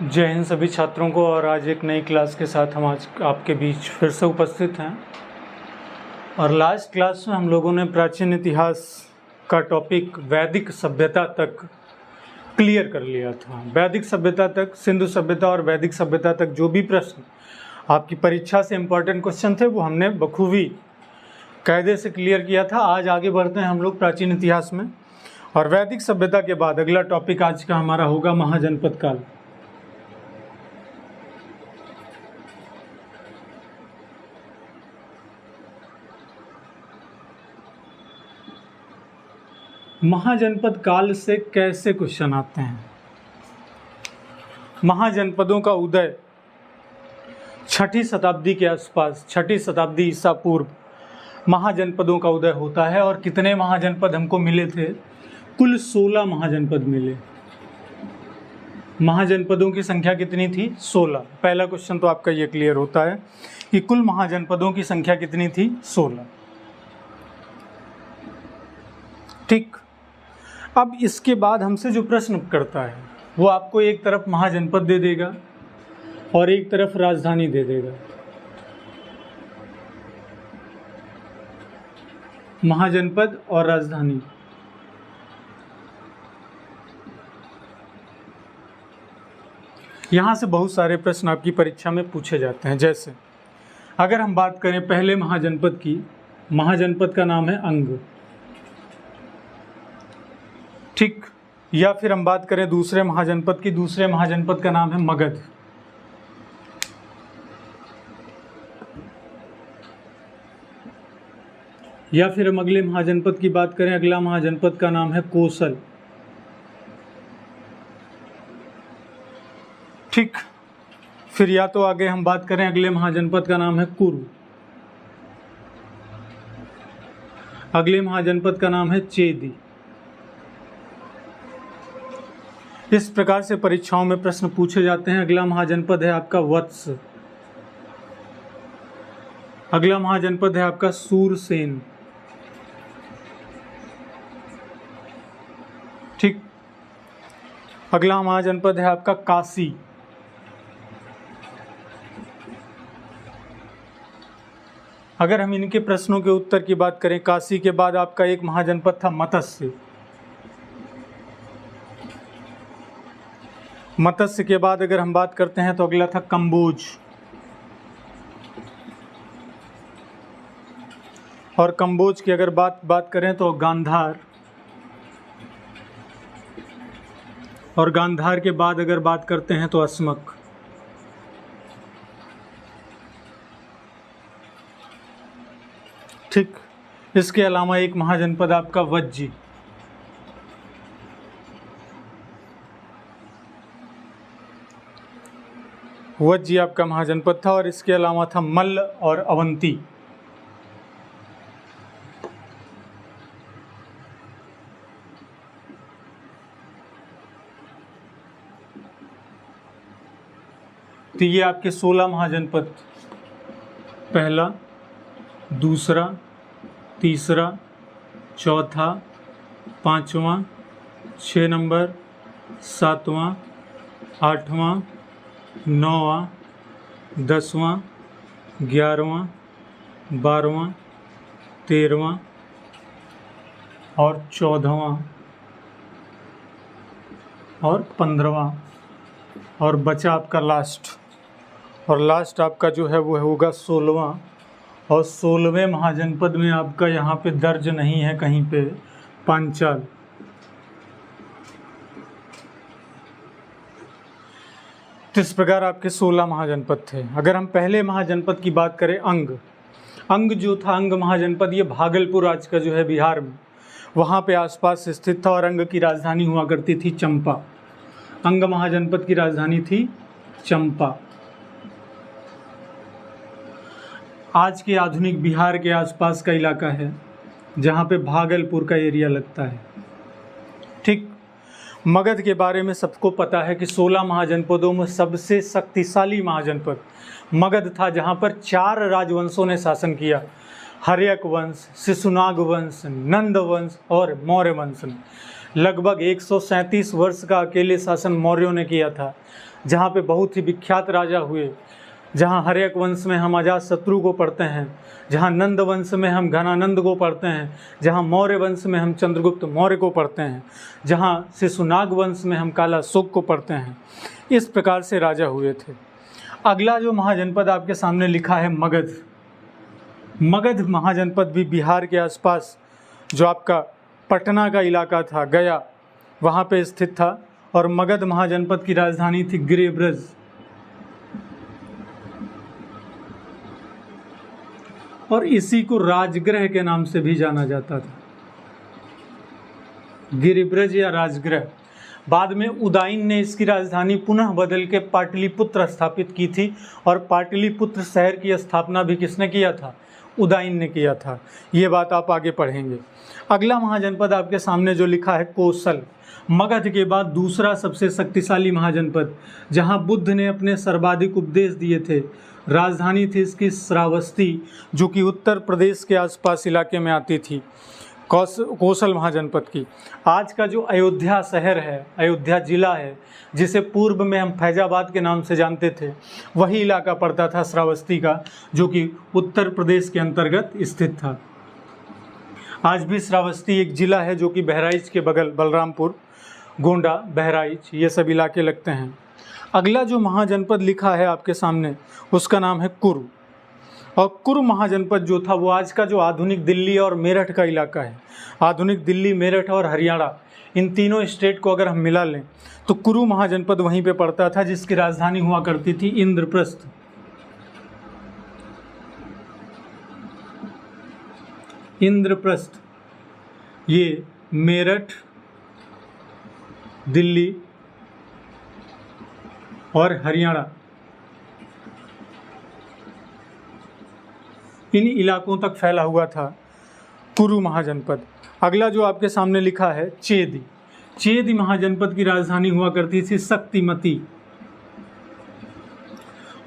जय हिंद सभी छात्रों को। और आज एक नई क्लास के साथ हम आज आपके बीच फिर से उपस्थित हैं। और लास्ट क्लास में हम लोगों ने प्राचीन इतिहास का टॉपिक वैदिक सभ्यता तक क्लियर कर लिया था। वैदिक सभ्यता तक, सिंधु सभ्यता और वैदिक सभ्यता तक जो भी प्रश्न आपकी परीक्षा से इम्पोर्टेंट क्वेश्चन थे वो हमने बखूबी कायदे से क्लियर किया था। आज आगे बढ़ते हैं हम लोग प्राचीन इतिहास में। और वैदिक सभ्यता के बाद अगला टॉपिक आज का हमारा होगा महाजनपद काल। महाजनपद काल से कैसे क्वेश्चन आते हैं? महाजनपदों का उदय 6ठी शताब्दी के आसपास, 6ठी शताब्दी ईसा पूर्व महाजनपदों का उदय होता है। और कितने महाजनपद हमको मिले थे? कुल 16 महाजनपद मिले। महाजनपदों की संख्या कितनी थी? 16। पहला क्वेश्चन तो आपका ये क्लियर होता है कि कुल महाजनपदों की संख्या कितनी थी? 16। ठीक। अब इसके बाद हमसे जो प्रश्न करता है वो आपको एक तरफ महाजनपद दे देगा और एक तरफ राजधानी दे देगा। महाजनपद और राजधानी। यहाँ से बहुत सारे प्रश्न आपकी परीक्षा में पूछे जाते हैं। जैसे अगर हम बात करें पहले महाजनपद की, महाजनपद का नाम है अंग। ठीक। या फिर हम बात करें दूसरे महाजनपद की, दूसरे महाजनपद का नाम है मगध। या फिर हम अगले महाजनपद की बात करें, अगला महाजनपद का नाम है कोसल। ठीक। फिर या तो आगे हम बात करें, अगले महाजनपद का नाम है कुरु। अगले महाजनपद का नाम है चेदी। इस प्रकार से परीक्षाओं में प्रश्न पूछे जाते हैं। अगला महाजनपद है आपका वत्स। अगला महाजनपद है आपका सूरसेन। ठीक। अगला महाजनपद है आपका काशी। अगर हम इनके प्रश्नों के उत्तर की बात करें, काशी के बाद आपका एक महाजनपद था मत्स्य। मत्स्य के बाद अगर हम बात करते हैं तो अगला था कंबोज। और कंबोज की अगर बात करें तो गांधार। और गांधार के बाद अगर बात करते हैं तो अस्मक। ठीक। इसके अलावा एक महाजनपद आपका वज्जी। वज्जी आपका महाजनपद था। और इसके अलावा था मल्ल और अवंती। तो ये आपके 16 महाजनपद, पहला, दूसरा, तीसरा, चौथा, पांचवा, 6 नंबर, 7वां, 8वां, 9वां, 10वां, 11वां, 12वां, 13वां और 14वां और 15वां। और बचा आपका लास्ट। और लास्ट आपका जो है वो होगा 16वां। और 16वें महाजनपद में आपका यहाँ पे दर्ज नहीं है कहीं पे पांचाल। तो इस प्रकार आपके 16 महाजनपद थे। अगर हम पहले महाजनपद की बात करें, अंग जो था, अंग महाजनपद, ये भागलपुर आज का जो है बिहार में, वहाँ पे आसपास स्थित था। और अंग की राजधानी हुआ करती थी चंपा। अंग महाजनपद की राजधानी थी चंपा। आज के आधुनिक बिहार के आसपास का इलाका है जहाँ पे भागलपुर का एरिया लगता है। ठीक। मगध के बारे में सबको पता है कि 16 महाजनपदों में सबसे शक्तिशाली महाजनपद मगध था, जहाँ पर 4 राजवंशों ने शासन किया। हर्यक वंश, शिशुनाग वंश, नंद वंश और मौर्य वंश ने। लगभग 137 वर्ष का अकेले शासन मौर्यों ने किया था, जहाँ पे बहुत ही विख्यात राजा हुए, जहाँ हर्यक वंश में हम अजातशत्रु को पढ़ते हैं, जहाँ नंद वंश में हम घनानंद को पढ़ते हैं, जहाँ मौर्य वंश में हम चंद्रगुप्त मौर्य को पढ़ते हैं, जहाँ शिशुनाग वंश में हम कालाशोक को पढ़ते हैं। इस प्रकार से राजा हुए थे। अगला जो महाजनपद आपके सामने लिखा है मगध। मगध महाजनपद भी बिहार के आसपास जो आपका पटना का इलाका था, गया, वहाँ पे स्थित था। और मगध महाजनपद की राजधानी थी गिरिब्रज। और इसी को राजगृह के नाम से भी जाना जाता था, गिरिब्रज या राजगृह। बाद में उदयन ने इसकी राजधानी पुनः बदल के पाटलिपुत्र स्थापित की थी। और पाटलिपुत्र शहर की स्थापना भी किसने किया था? उदयन ने किया था। ये बात आप आगे पढ़ेंगे। अगला महाजनपद आपके सामने जो लिखा है कोसल। मगध के बाद दूसरा सबसे शक्तिशाली महाजनपद, जहाँ बुद्ध ने अपने सर्वाधिक उपदेश दिए थे। राजधानी थी इसकी श्रावस्ती, जो कि उत्तर प्रदेश के आसपास इलाके में आती थी, कोसल महाजनपद की। आज का जो अयोध्या शहर है, अयोध्या जिला है, जिसे पूर्व में हम फैजाबाद के नाम से जानते थे, वही इलाका पड़ता था श्रावस्ती का, जो कि उत्तर प्रदेश के अंतर्गत स्थित था। आज भी श्रावस्ती एक जिला है जो कि बहराइच के बगल, बलरामपुर, गोंडा, बहराइच, ये सब इलाके लगते हैं। अगला जो महाजनपद लिखा है आपके सामने, उसका नाम है कुरु। और कुरु महाजनपद जो था वो आज का जो आधुनिक दिल्ली और मेरठ का इलाका है। आधुनिक दिल्ली, मेरठ और हरियाणा, इन तीनों स्टेट को अगर हम मिला लें तो कुरु महाजनपद वहीं पे पड़ता था, जिसकी राजधानी हुआ करती थी इंद्रप्रस्थ। इंद्रप्रस्थ ये मेरठ, दिल्ली और हरियाणा, इन इलाकों तक फैला हुआ था कुरु महाजनपद। अगला जो आपके सामने लिखा है चेदी। चेदी महाजनपद की राजधानी हुआ करती थी शक्तिमती।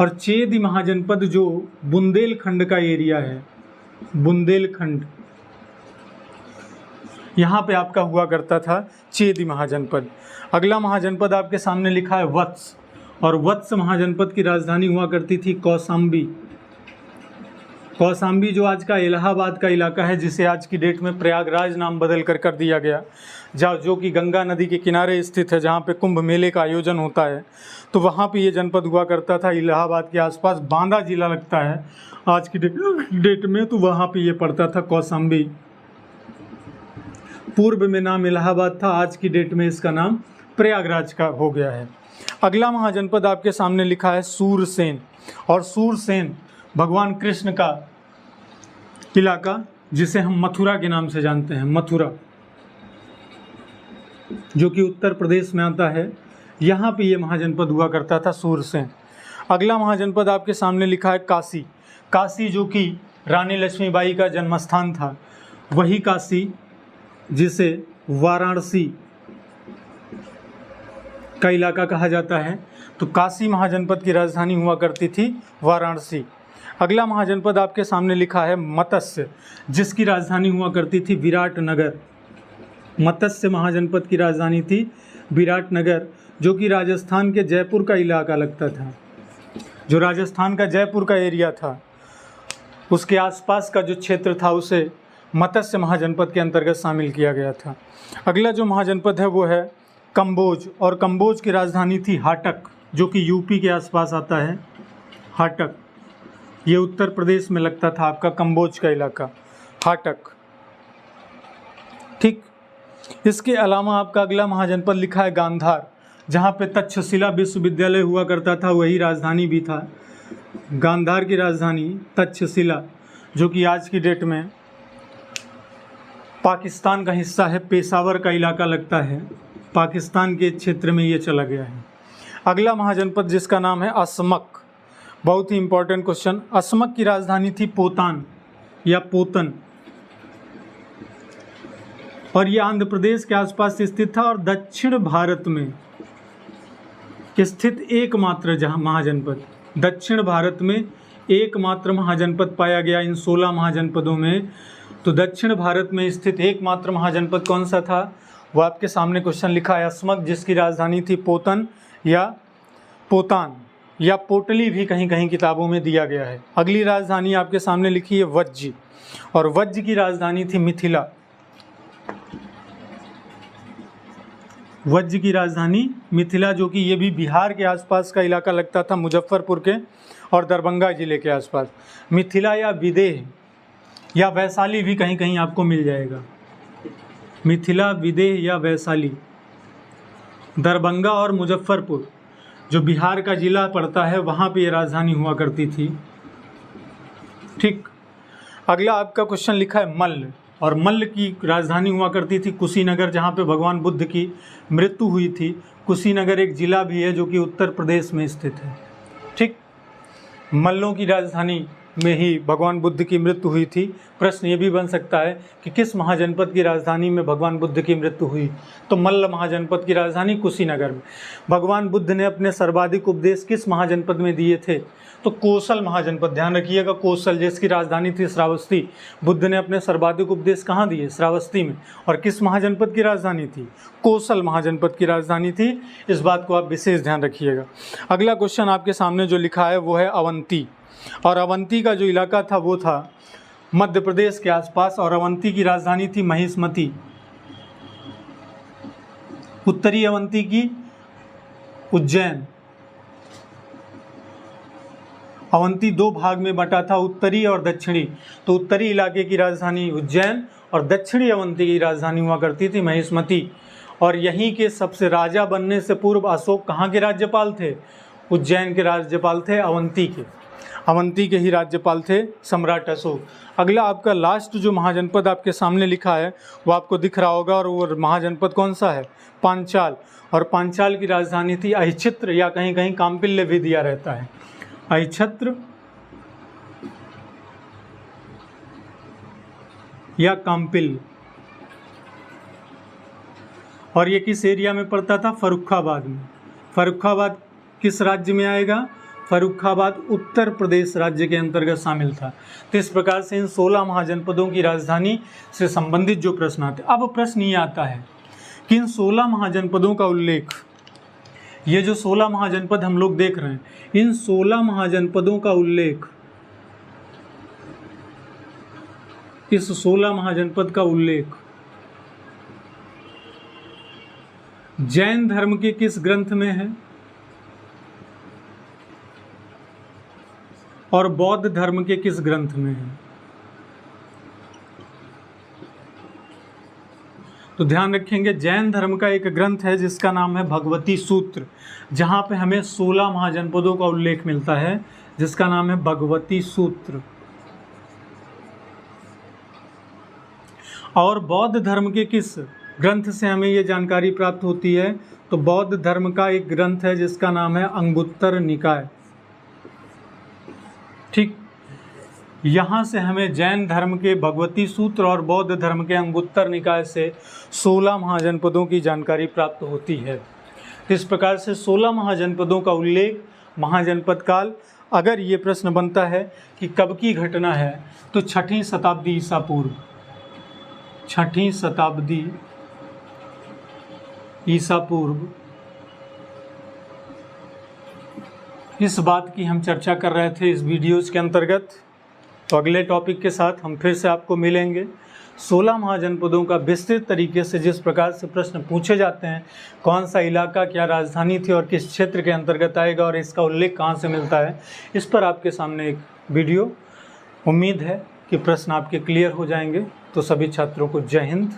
और चेदी महाजनपद जो बुंदेलखंड का एरिया है, बुंदेलखंड, यहाँ पे आपका हुआ करता था चेदी महाजनपद। अगला महाजनपद आपके सामने लिखा है वत्स। और वत्स महाजनपद की राजधानी हुआ करती थी कौशाम्बी। कौशाम्बी जो आज का इलाहाबाद का इलाका है, जिसे आज की डेट में प्रयागराज नाम बदल कर दिया गया, जो कि गंगा नदी के किनारे स्थित है, जहाँ पे कुंभ मेले का आयोजन होता है, तो वहाँ पे ये जनपद हुआ करता था। इलाहाबाद के आसपास बांदा जिला लगता है आज की डेट में, तो वहाँ पे ये पड़ता था कौशाम्बी। पूर्व में नाम इलाहाबाद था, आज की डेट में इसका नाम प्रयागराज का हो गया है। अगला महाजनपद आपके सामने लिखा है सूरसेन। और सूरसेन भगवान कृष्ण का इलाका, जिसे हम मथुरा के नाम से जानते हैं, मथुरा, जो कि उत्तर प्रदेश में आता है, यहाँ पे ये महाजनपद हुआ करता था सूरसेन। अगला महाजनपद आपके सामने लिखा है काशी। काशी जो कि रानी लक्ष्मीबाई का जन्मस्थान था, वही काशी जिसे वाराणसी का इलाका कहा जाता है। तो काशी महाजनपद की राजधानी हुआ करती थी वाराणसी। अगला महाजनपद आपके सामने लिखा है मत्स्य, जिसकी राजधानी हुआ करती थी विराटनगर। मत्स्य महाजनपद की राजधानी थी विराटनगर, जो कि राजस्थान के जयपुर का इलाका लगता था। जो राजस्थान का जयपुर का एरिया था, उसके आसपास का जो क्षेत्र था, उसे मत्स्य महाजनपद के अंतर्गत शामिल किया गया था। अगला जो महाजनपद है वो है कंबोज। और कंबोज की राजधानी थी हाटक, जो कि यूपी के आसपास आता है। हाटक ये उत्तर प्रदेश में लगता था आपका कंबोज का इलाका, हाटक। ठीक, इसके अलावा आपका अगला महाजनपद लिखा है गांधार, जहाँ पे तक्षशिला विश्वविद्यालय हुआ करता था, वही राजधानी भी था। गांधार की राजधानी तक्षशिला, जो कि आज की डेट में पाकिस्तान का हिस्सा है, पेशावर का इलाका लगता है, पाकिस्तान के क्षेत्र में ये चला गया है। अगला महाजनपद जिसका नाम है असमक, बहुत ही इंपॉर्टेंट क्वेश्चन। असमक की राजधानी थी पोतान या पोतन, और ये आंध्र प्रदेश के आसपास स्थित था। और दक्षिण भारत में स्थित एकमात्र जहाँ महाजनपद, दक्षिण भारत में एकमात्र महाजनपद पाया गया इन 16 महाजनपदों में। तो दक्षिण भारत में स्थित एकमात्र महाजनपद कौन सा था? वो आपके सामने क्वेश्चन लिखा है। अस्मक जिसकी राजधानी थी पोतन या पोतान या पोटली भी कहीं कहीं किताबों में दिया गया है। अगली राजधानी आपके सामने लिखी है वज्ज, और वज्ज की राजधानी थी मिथिला। वज्ज की राजधानी मिथिला, जो कि ये भी बिहार के आसपास का इलाका लगता था, मुजफ्फरपुर के और दरभंगा जिले के आसपास। मिथिला या विदेह या वैशाली भी कहीं कहीं आपको मिल जाएगा। मिथिला, विदेह या वैशाली, दरभंगा और मुजफ्फरपुर जो बिहार का जिला पड़ता है वहाँ पे ये राजधानी हुआ करती थी। ठीक, अगला आपका क्वेश्चन लिखा है मल्ल, और मल्ल की राजधानी हुआ करती थी कुशीनगर, जहाँ पे भगवान बुद्ध की मृत्यु हुई थी। कुशीनगर एक जिला भी है जो कि उत्तर प्रदेश में स्थित है। ठीक, मल्लों की राजधानी में ही भगवान बुद्ध की मृत्यु हुई थी। प्रश्न ये भी बन सकता है कि किस महाजनपद की राजधानी में भगवान बुद्ध की मृत्यु हुई, तो मल्ल महाजनपद की राजधानी कुशीनगर में। भगवान बुद्ध ने अपने सर्वाधिक उपदेश किस महाजनपद में दिए थे, तो कोसल महाजनपद। ध्यान रखिएगा, कोसल जिसकी राजधानी थी श्रावस्ती। बुद्ध ने अपने सर्वाधिक उपदेश कहाँ दिए, श्रावस्ती में। और किस महाजनपद की राजधानी थी, कोसल महाजनपद की राजधानी थी। इस बात को आप विशेष ध्यान रखिएगा। अगला क्वेश्चन आपके सामने जो लिखा है वो है अवंती, और अवंती का जो इलाका था वो था मध्य प्रदेश के आसपास, और अवंती की राजधानी थी महिष्मती। उत्तरी अवंती की उज्जैन। अवंती दो भाग में बटा था, उत्तरी और दक्षिणी। तो उत्तरी इलाके की राजधानी उज्जैन और दक्षिणी अवंती की राजधानी हुआ करती थी महिष्मती। और यहीं के सबसे राजा बनने से पूर्व अशोक कहाँ के राज्यपाल थे, उज्जैन के राज्यपाल थे, अवंती के। अवंती के ही राज्यपाल थे सम्राट अशोक। अगला आपका लास्ट जो महाजनपद आपके सामने लिखा है वो आपको दिख रहा होगा, और वो महाजनपद कौन सा है, पांचाल। और पांचाल की राजधानी थी अहिच्छत्र, या कहीं कहीं काम्पिल्य भी दिया रहता है, अहिच्छत्र या काम्पिल्य। और ये किस एरिया में पड़ता था, फर्रुखाबाद में। फर्रुखाबाद किस राज्य में आएगा, फर्रुखाबाद उत्तर प्रदेश राज्य के अंतर्गत शामिल था। तो इस प्रकार से इन 16 महाजनपदों की राजधानी से संबंधित जो प्रश्न आते, अब प्रश्न ये आता है कि इन 16 महाजनपदों का उल्लेख, ये जो 16 महाजनपद हम लोग देख रहे हैं, इन 16 महाजनपदों का उल्लेख, इस 16 महाजनपद का उल्लेख जैन धर्म के किस ग्रंथ में है और बौद्ध धर्म के किस ग्रंथ में है। तो ध्यान रखेंगे, जैन धर्म का एक ग्रंथ है जिसका नाम है भगवती सूत्र, जहां पे हमें 16 महाजनपदों का उल्लेख मिलता है, जिसका नाम है भगवती सूत्र। और बौद्ध धर्म के किस ग्रंथ से हमें ये जानकारी प्राप्त होती है, तो बौद्ध धर्म का एक ग्रंथ है जिसका नाम है अंगुत्तर निकाय। ठीक, यहाँ से हमें जैन धर्म के भगवती सूत्र और बौद्ध धर्म के अंगुत्तर निकाय से 16 महाजनपदों की जानकारी प्राप्त होती है। इस प्रकार से 16 महाजनपदों का उल्लेख, महाजनपद काल। अगर ये प्रश्न बनता है कि कब की घटना है, तो 6वीं शताब्दी ईसा पूर्व, 6वीं शताब्दी ईसा पूर्व। इस बात की हम चर्चा कर रहे थे इस वीडियोज़ के अंतर्गत। तो अगले टॉपिक के साथ हम फिर से आपको मिलेंगे। 16 महाजनपदों का विस्तृत तरीके से जिस प्रकार से प्रश्न पूछे जाते हैं, कौन सा इलाका क्या राजधानी थी और किस क्षेत्र के अंतर्गत आएगा और इसका उल्लेख कहाँ से मिलता है, इस पर आपके सामने एक वीडियो। उम्मीद है कि प्रश्न आपके क्लियर हो जाएंगे। तो सभी छात्रों को जय हिंद।